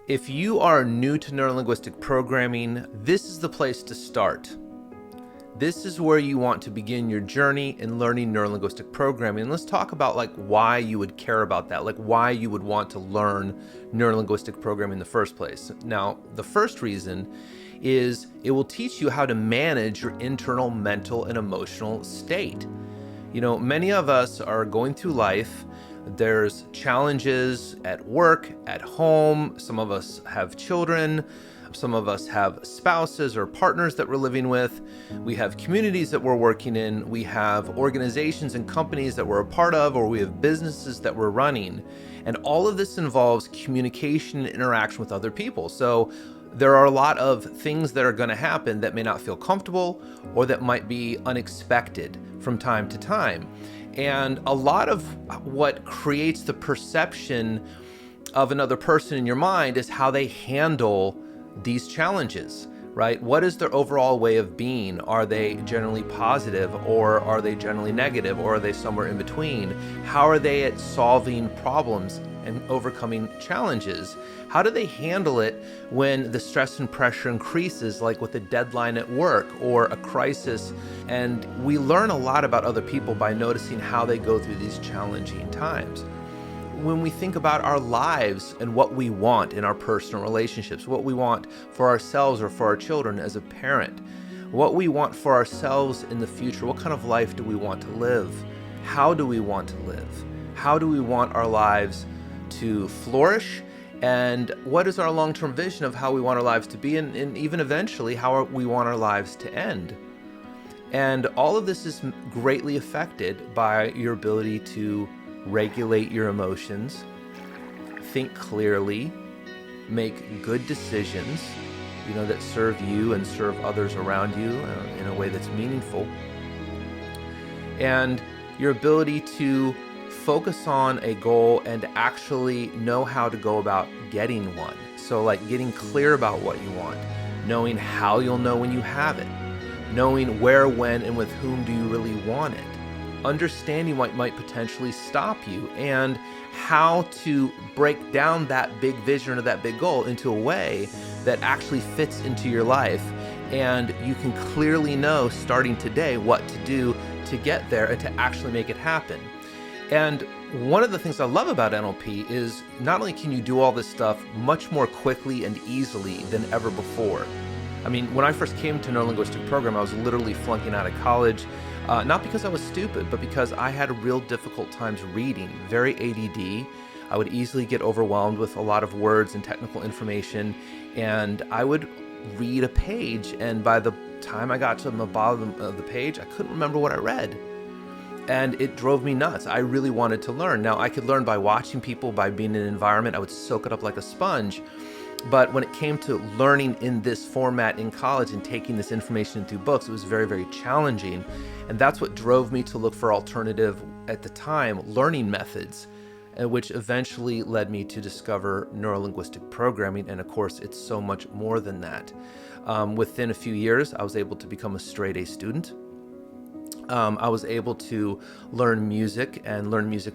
If you are new to neurolinguistic programming, this is the place to start. This is where you want to begin your journey in learning neurolinguistic programming. Let's talk about why you would care about that, why you would want to learn neurolinguistic programming in the first place. Now, the first reason is it will teach you how to manage your internal mental and emotional state. Many of us are going through life. There's challenges at work, at home. Some of us have children. Some of us have spouses or partners that we're living with. We have communities that we're working in. We have organizations and companies that we're a part of, or we have businesses that we're running. And all of this involves communication and interaction with other people. So there are a lot of things that are going to happen that may not feel comfortable or that might be unexpected from time to time. And a lot of what creates the perception of another person in your mind is how they handle these challenges, right? What is their overall way of being? Are they generally positive, or are they generally negative, or are they somewhere in between? How are they at solving problems and overcoming challenges? How do they handle it when the stress and pressure increases, like with a deadline at work or a crisis? And we learn a lot about other people by noticing how they go through these challenging times. When we think about our lives and what we want in our personal relationships, what we want for ourselves or for our children as a parent, what we want for ourselves in the future, what kind of life do we want to live? How do we want to live? How do we want our lives to flourish? And what is our long-term vision of how we want our lives to be, and even eventually how we want our lives to end? And all of this is greatly affected by your ability to regulate your emotions, think clearly, make good decisions, that serve you and serve others around you in a way that's meaningful. And your ability to focus on a goal and actually know how to go about getting one. So getting clear about what you want, knowing how you'll know when you have it, knowing where, when, and with whom do you really want it, understanding what might potentially stop you, and how to break down that big vision or that big goal into a way that actually fits into your life. And you can clearly know starting today what to do to get there and to actually make it happen. And one of the things I love about NLP is not only can you do all this stuff much more quickly and easily than ever before. I mean, when I first came to neurolinguistic program, I was literally flunking out of college. Not because I was stupid, but because I had real difficult times reading, very ADD. I would easily get overwhelmed with a lot of words and technical information, and I would read a page, and by the time I got to the bottom of the page, I couldn't remember what I read. And it drove me nuts. I really wanted to learn. Now, I could learn by watching people, by being in an environment. I would soak it up like a sponge. But when it came to learning in this format in college and taking this information into books, it was very, very challenging. And that's what drove me to look for alternative, at the time, learning methods, which eventually led me to discover neurolinguistic programming. And of course, it's so much more than that. Within a few years, I was able to become a straight A student. I was able to learn music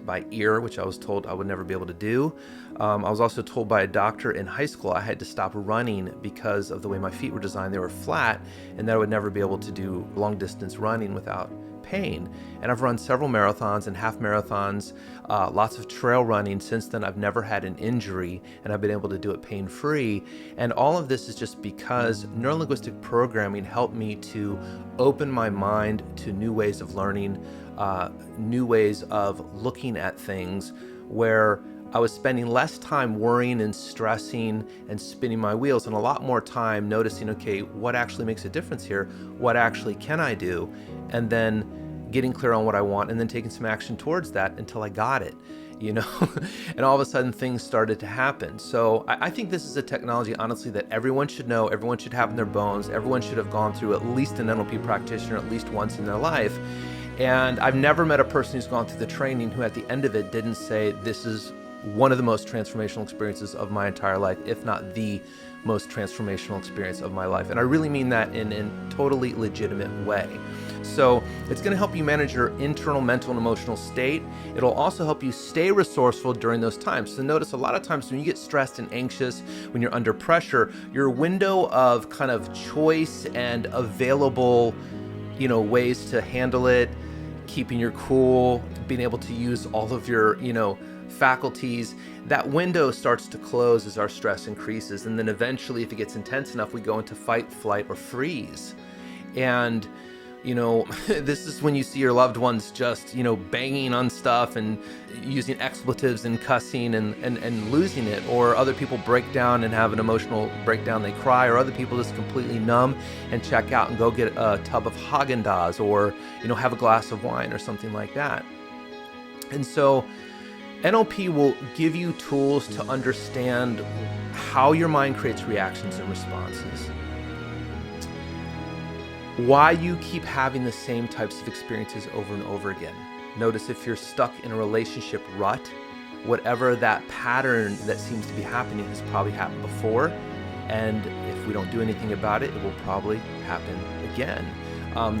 by ear, which I was told I would never be able to do. I was also told by a doctor in high school I had to stop running because of the way my feet were designed. They were flat, and that I would never be able to do long distance running without pain. And I've run several marathons and half marathons, lots of trail running. Since then, I've never had an injury, and I've been able to do it pain-free. And all of this is just because neurolinguistic programming helped me to open my mind to new ways of learning, new ways of looking at things, where I was spending less time worrying and stressing and spinning my wheels, and a lot more time noticing, okay, what actually makes a difference here? What actually can I do? And then getting clear on what I want, and then taking some action towards that until I got it, and all of a sudden things started to happen. So I think this is a technology, honestly, that everyone should know, everyone should have in their bones, everyone should have gone through at least an NLP practitioner at least once in their life. And I've never met a person who's gone through the training who at the end of it didn't say, this is one of the most transformational experiences of my entire life, if not the most transformational experience of my life. And I really mean that in a totally legitimate way. So it's going to help you manage your internal mental and emotional state. It'll also help you stay resourceful during those times. So notice a lot of times when you get stressed and anxious, when you're under pressure, your window of kind of choice and available, ways to handle it, keeping your cool, being able to use all of your, faculties, that window starts to close as our stress increases. And then eventually, if it gets intense enough, we go into fight, flight, or freeze. And this is when you see your loved ones just, banging on stuff and using expletives and cussing and losing it, or other people break down and have an emotional breakdown, they cry, or other people just completely numb and check out and go get a tub of Haagen-Dazs, or, have a glass of wine or something like that. And so NLP will give you tools to understand how your mind creates reactions and responses, why you keep having the same types of experiences over and over again. Notice if you're stuck in a relationship rut, whatever that pattern that seems to be happening has probably happened before. And if we don't do anything about it, it will probably happen again.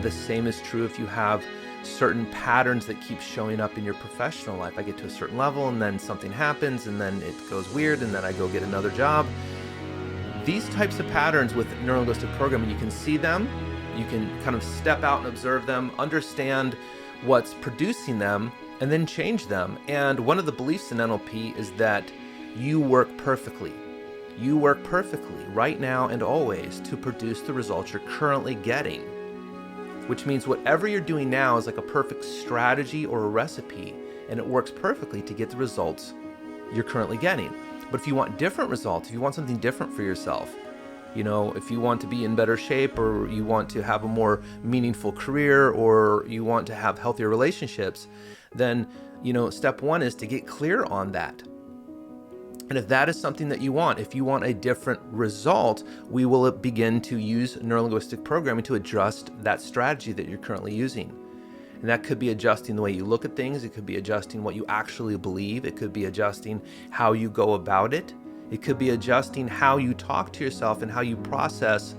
The same is true if you have certain patterns that keep showing up in your professional life. I get to a certain level and then something happens and then it goes weird and then I go get another job. These types of patterns with neurolinguistic programming, you can see them. You can kind of step out and observe them, understand what's producing them, and then change them. And one of the beliefs in NLP is that you work perfectly. You work perfectly right now and always to produce the results you're currently getting, which means whatever you're doing now is like a perfect strategy or a recipe, and it works perfectly to get the results you're currently getting. But if you want different results, if you want something different for yourself, if you want to be in better shape, or you want to have a more meaningful career, or you want to have healthier relationships, then, step one is to get clear on that. And if that is something that you want, if you want a different result, we will begin to use neurolinguistic programming to adjust that strategy that you're currently using. And that could be adjusting the way you look at things. It could be adjusting what you actually believe. It could be adjusting how you go about it. It could be adjusting how you talk to yourself and how you process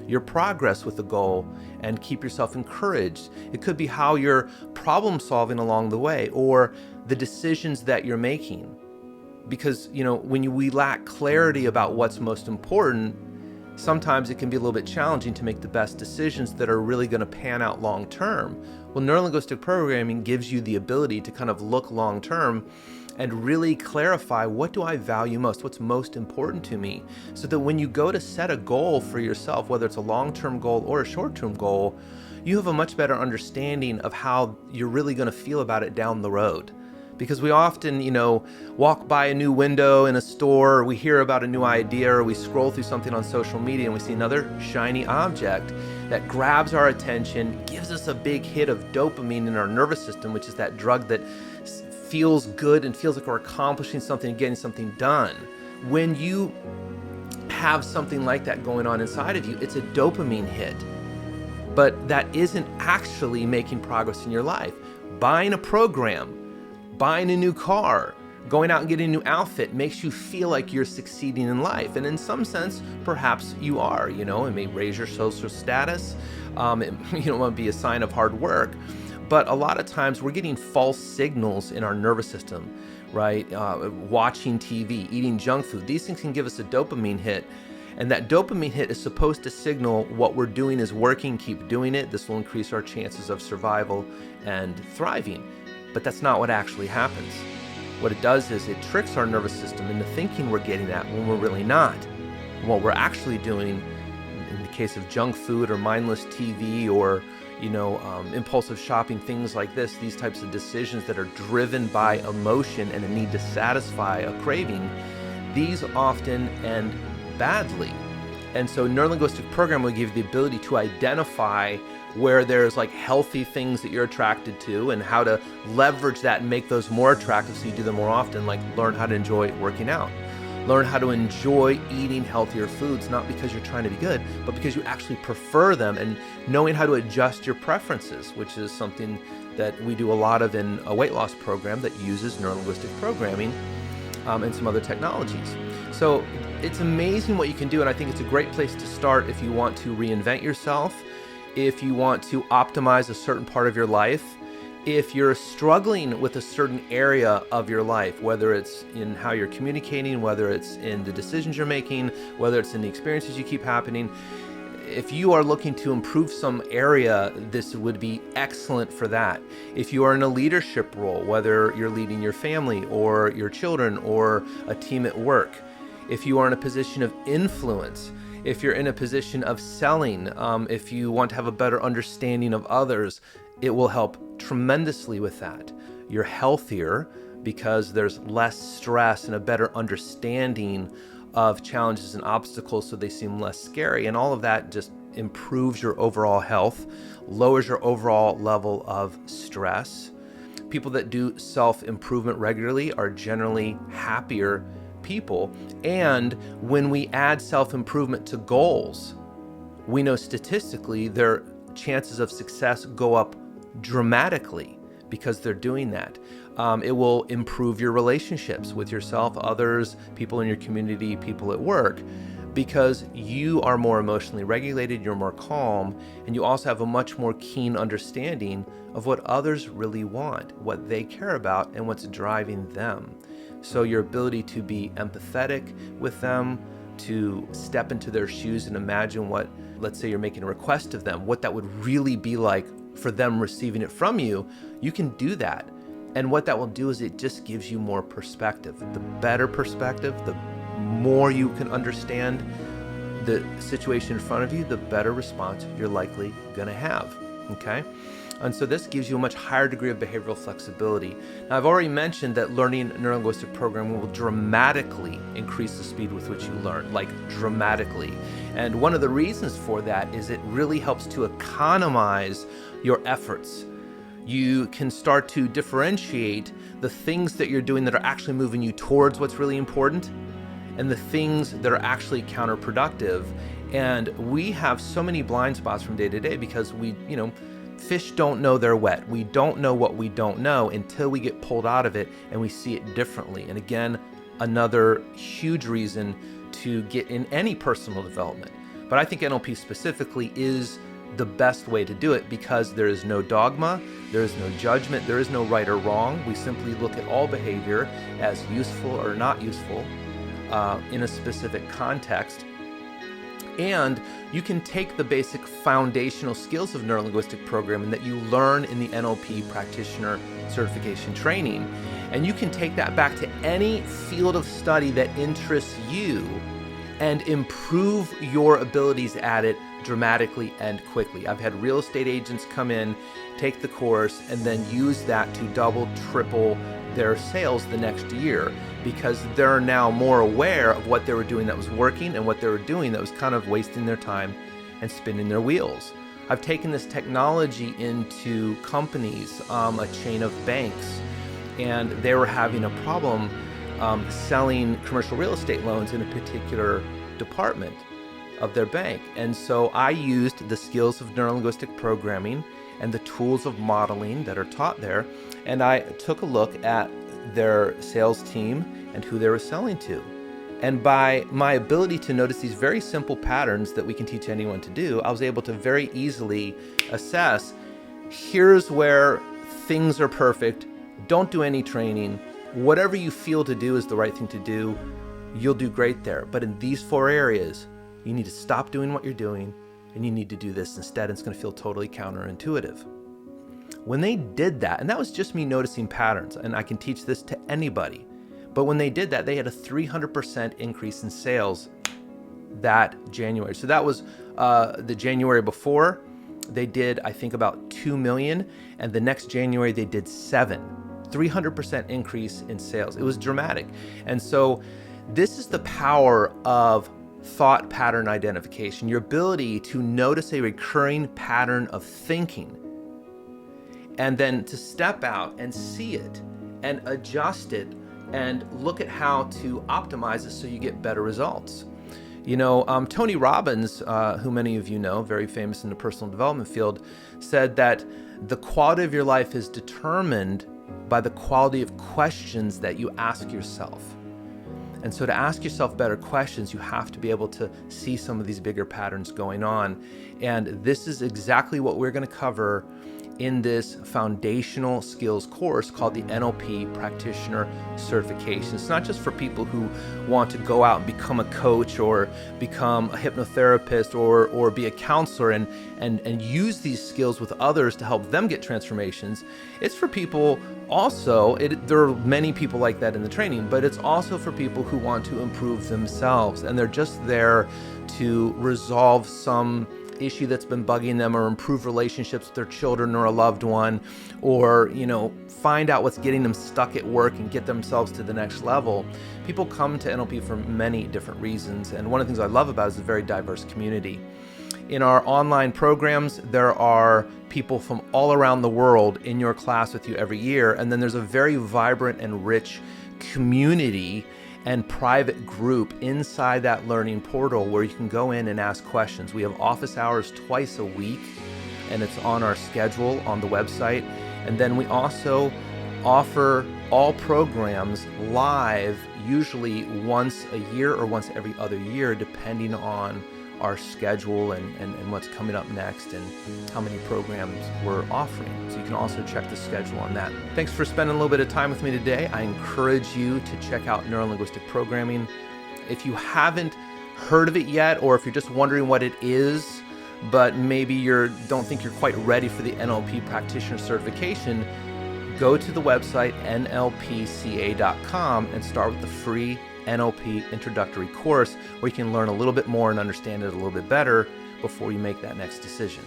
your progress with the goal and keep yourself encouraged. It could be how you're problem solving along the way, or the decisions that you're making. Because, when we lack clarity about what's most important, sometimes it can be a little bit challenging to make the best decisions that are really going to pan out long term. Well, neurolinguistic programming gives you the ability to kind of look long term and really clarify, what do I value most? What's most important to me? So that when you go to set a goal for yourself, whether it's a long-term goal or a short-term goal, you have a much better understanding of how you're really going to feel about it down the road. Because we often, walk by a new window in a store, or we hear about a new idea, or we scroll through something on social media and we see another shiny object that grabs our attention, gives us a big hit of dopamine in our nervous system, which is that drug that feels good and feels like we're accomplishing something and getting something done. When you have something like that going on inside of you, it's a dopamine hit. But that isn't actually making progress in your life. Buying a program, buying a new car, going out and getting a new outfit makes you feel like you're succeeding in life. And in some sense, perhaps you are. It may raise your social status. It might be a sign of hard work. But a lot of times we're getting false signals in our nervous system, right? Watching TV, eating junk food. These things can give us a dopamine hit. And that dopamine hit is supposed to signal what we're doing is working, keep doing it. This will increase our chances of survival and thriving. But that's not what actually happens. What it does is it tricks our nervous system into thinking we're getting that when we're really not. And what we're actually doing, in the case of junk food or mindless TV or impulsive shopping, things like this, these types of decisions that are driven by emotion and a need to satisfy a craving, these often end badly. And so neurolinguistic programming will give you the ability to identify where there's like healthy things that you're attracted to and how to leverage that and make those more attractive so you do them more often, like learn how to enjoy working out. Learn how to enjoy eating healthier foods, not because you're trying to be good, but because you actually prefer them, and knowing how to adjust your preferences, which is something that we do a lot of in a weight loss program that uses neurolinguistic programming. and some other technologies. So it's amazing what you can do, and I think it's a great place to start if you want to reinvent yourself, if you want to optimize a certain part of your life, if you're struggling with a certain area of your life, whether it's in how you're communicating, whether it's in the decisions you're making, whether it's in the experiences you keep happening. If you are looking to improve some area, this would be excellent for that. If you are in a leadership role, whether you're leading your family or your children or a team at work, if you are in a position of influence, if you're in a position of selling, if you want to have a better understanding of others, it will help tremendously with that. You're healthier because there's less stress and a better understanding of challenges and obstacles, so they seem less scary. And all of that just improves your overall health, lowers your overall level of stress. People that do self-improvement regularly are generally happier people. And when we add self-improvement to goals, we know statistically their chances of success go up dramatically because they're doing that. It will improve your relationships with yourself, others, people in your community, people at work, because you are more emotionally regulated, you're more calm, and you also have a much more keen understanding of what others really want, what they care about, and what's driving them. So your ability to be empathetic with them, to step into their shoes and imagine what, let's say you're making a request of them, what that would really be like for them receiving it from you, you can do that. And what that will do is it just gives you more perspective. The better perspective, the more you can understand the situation in front of you, the better response you're likely going to have, okay? And so this gives you a much higher degree of behavioral flexibility. Now, I've already mentioned that learning neurolinguistic programming will dramatically increase the speed with which you learn, like dramatically. And one of the reasons for that is it really helps to economize your efforts. You can start to differentiate the things that you're doing that are actually moving you towards what's really important and the things that are actually counterproductive. And we have so many blind spots from day to day because fish don't know they're wet. We don't know what we don't know until we get pulled out of it and we see it differently. And again, another huge reason to get in any personal development. But I think NLP specifically is the best way to do it because there is no dogma, there is no judgment, there is no right or wrong. We simply look at all behavior as useful or not useful in a specific context. And you can take the basic foundational skills of neurolinguistic programming that you learn in the NLP practitioner certification training, and you can take that back to any field of study that interests you and improve your abilities at it dramatically and quickly. I've had real estate agents come in, take the course, and then use that to double, triple their sales the next year because they're now more aware of what they were doing that was working and what they were doing that was kind of wasting their time and spinning their wheels. I've taken this technology into companies, a chain of banks, and they were having a problem selling commercial real estate loans in a particular department of their bank. And so I used the skills of neurolinguistic programming and the tools of modeling that are taught there, and I took a look at their sales team and who they were selling to. And by my ability to notice these very simple patterns that we can teach anyone to do, I was able to very easily assess, here's where things are perfect, don't do any training, whatever you feel to do is the right thing to do, you'll do great there. But in these 4 areas, you need to stop doing what you're doing and you need to do this instead. It's going to feel totally counterintuitive. When they did that, and that was just me noticing patterns, and I can teach this to anybody, but when they did that, they had a 300% increase in sales that January. So that was the January before. They did, I think, about 2 million, and the next January they did 300% increase in sales. It was dramatic. And so this is the power of thought pattern identification, your ability to notice a recurring pattern of thinking and then to step out and see it and adjust it and look at how to optimize it so you get better results. Tony Robbins, who many of you know, very famous in the personal development field, said that the quality of your life is determined by the quality of questions that you ask yourself. And so to ask yourself better questions, you have to be able to see some of these bigger patterns going on. And this is exactly what we're going to cover in this foundational skills course called the NLP Practitioner Certification. It's not just for people who want to go out and become a coach or become a hypnotherapist or be a counselor and use these skills with others to help them get transformations. It's for people also, there are many people like that in the training, but it's also for people who want to improve themselves, and they're just there to resolve some issue that's been bugging them, or improve relationships with their children or a loved one, or find out what's getting them stuck at work and get themselves to the next level. People come to NLP for many different reasons, and one of the things I love about it is a very diverse community. In our online programs, there are people from all around the world in your class with you every year, and then there's a very vibrant and rich community and private group inside that learning portal where you can go in and ask questions. We have office hours twice a week, and it's on our schedule on the website. And then we also offer all programs live, usually once a year or once every other year, depending on our schedule and what's coming up next and how many programs we're offering. So you can also check the schedule on that. Thanks for spending a little bit of time with me today. I encourage you to check out Neuro-Linguistic Programming. If you haven't heard of it yet, or if you're just wondering what it is, but maybe you don't think you're quite ready for the NLP Practitioner Certification, go to the website nlpca.com and start with the free NLP introductory course, where you can learn a little bit more and understand it a little bit better before you make that next decision.